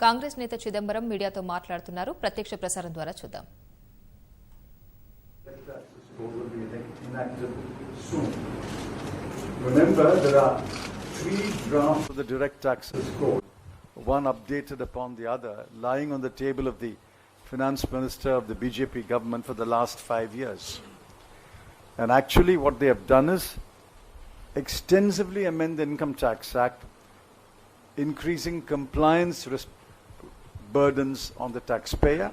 కాంగ్రెస్ నేత చిదంబరం మీడియాతో మాట్లాడుతున్నారు. ప్రత్యక్ష ప్రసారం ద్వారా చూద్దాం. Remember, there are 3 drafts of the direct taxes code, one updated upon the other, lying on the table of the finance minister of the BJP government for the last 5 years. And actually what they have done is extensively amend the Income Tax Act, increasing compliance burdens on the taxpayer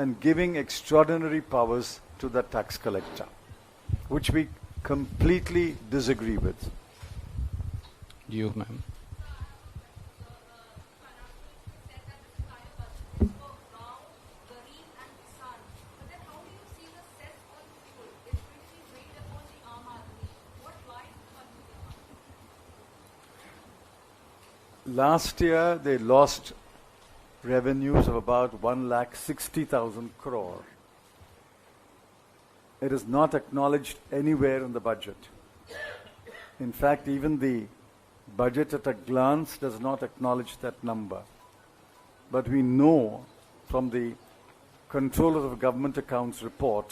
and giving extraordinary powers to the tax collector, which we completely disagree with. You, ma'am. Last year they lost revenues of about 1,60,000 crore. It is not acknowledged anywhere in the budget. In fact, even the budget at a glance does not acknowledge that number. But we know from the Controller of Government Accounts report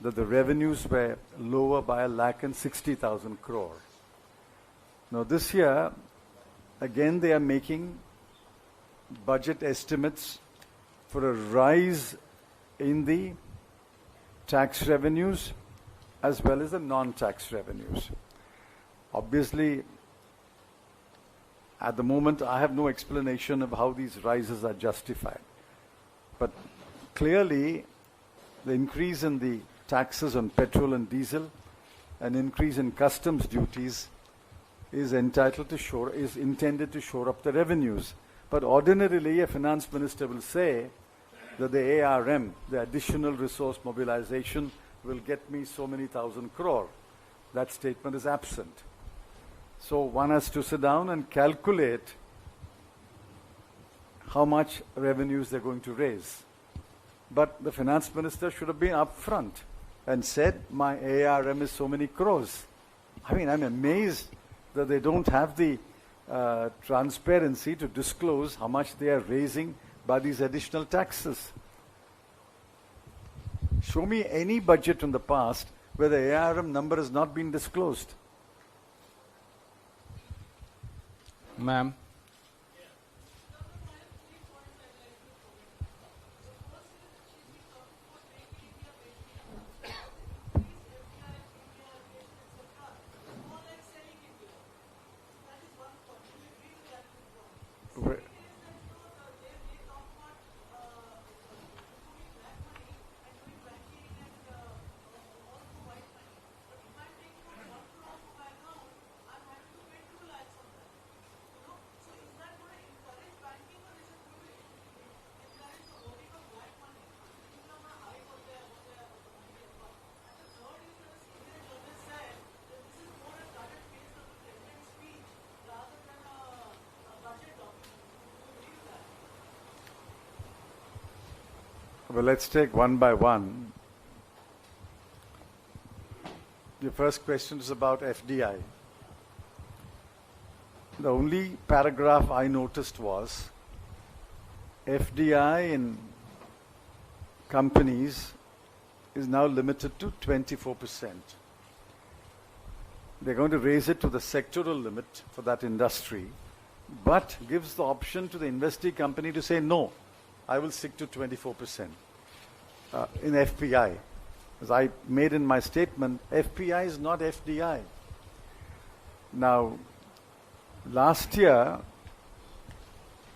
that the revenues were lower by 1,60,000 crore. Now this year, again they are making budget estimates for a rise in the tax revenues as well as the non-tax revenues. Obviously, at the moment, I have no explanation of how these rises are justified. But clearly, the increase in the taxes on petrol and diesel, an increase in customs duties, is intended to shore up the revenues. But ordinarily, a finance minister will say that the ARM, the additional resource mobilization, will get me so many thousand crore. That statement is absent. So one has to sit down and calculate how much revenues they're going to raise. But the finance minister should have been upfront and said, my ARM is so many crores. I mean, I'm amazed that they don't have the transparency to disclose how much they are raising by these additional taxes. Show me any budget in the past where the ARM number has not been disclosed. Ma'am. Well, let's take one by one. The first question is about FDI. The only paragraph I noticed was FDI in companies is now limited to 24%. They're going to raise it to the sectoral limit for that industry, but gives the option to the investee company to say, no, I will stick to 24% in FPI. As I made in my statement, FPI is not FDI. Now, last year,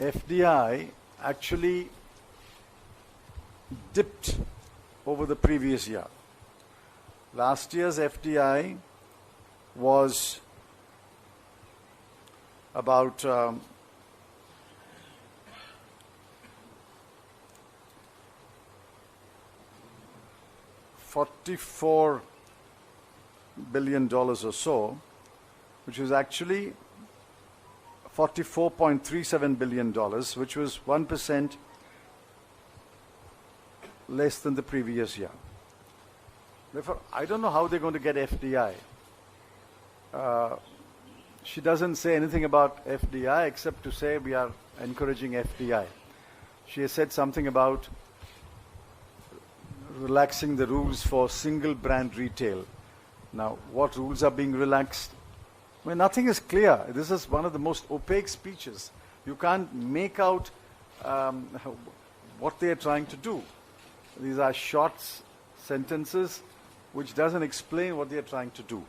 FDI actually dipped over the previous year. Last year's FDI was about $44 billion or so, which is actually $44.37 billion, which was 1% less than the previous year. Therefore, I don't know how they're going to get FDI. She doesn't say anything about FDI except to say we are encouraging FDI. She has said something about relaxing the rules for single brand retail. Now, what rules are being relaxed? I mean, nothing is clear. This is one of the most opaque speeches. You can't make out what they are trying to do. These are short sentences which doesn't explain what they are trying to do.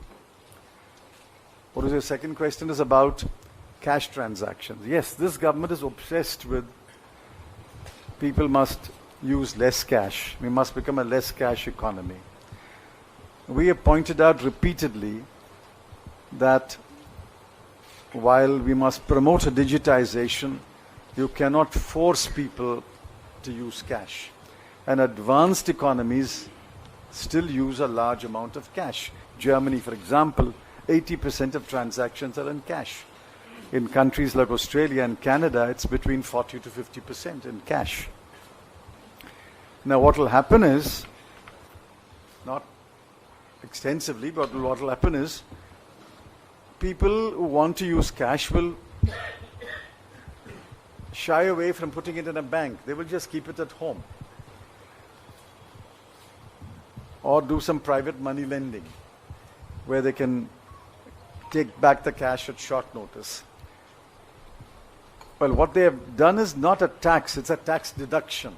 What is your second question? Is about cash transactions. Yes, this government is obsessed with people must use less cash. We must become a less cash economy. We have pointed out repeatedly that while we must promote a digitization, you cannot force people to use cash. And advanced economies still use a large amount of cash. Germany, for example, 80% of transactions are in cash. In countries like Australia and Canada, it's between 40 to 50% in cash. Now, what will happen is, not extensively, but what will happen is, people who want to use cash will shy away from putting it in a bank. They will just keep it at home. Or do some private money lending, where they can take back the cash at short notice. Well, what they have done is not a tax, it's a tax deduction.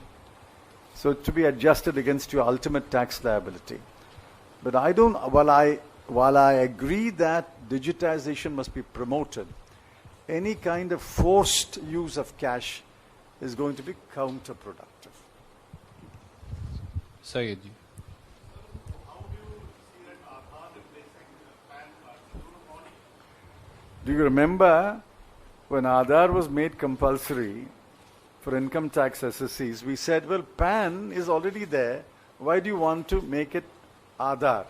So to be adjusted against your ultimate tax liability. But while I agree that digitization must be promoted, any kind of forced use of cash is going to be counterproductive. Sayed. Do you remember when Aadhaar was made compulsory for income tax assessees, we said, well, PAN is already there. Why do you want to make it Aadhaar?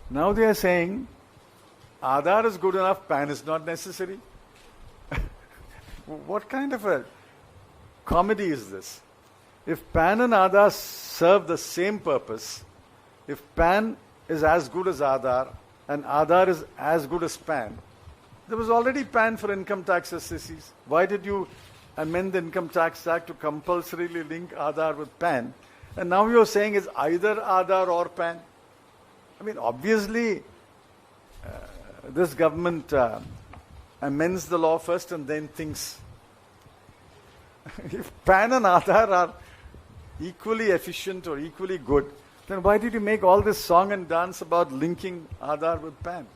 Now they are saying Aadhaar is good enough, PAN is not necessary. What kind of a comedy is this? If PAN and Aadhaar serve the same purpose, if PAN is as good as Aadhaar and Aadhaar is as good as PAN, there was already PAN for income tax assessees. Why did you amend the Income Tax Act to compulsorily link Aadhaar with PAN? And now you're saying it's either Aadhaar or PAN. I mean, obviously, this government amends the law first and then thinks. If PAN and Aadhaar are equally efficient or equally good, then why did you make all this song and dance about linking Aadhaar with PAN?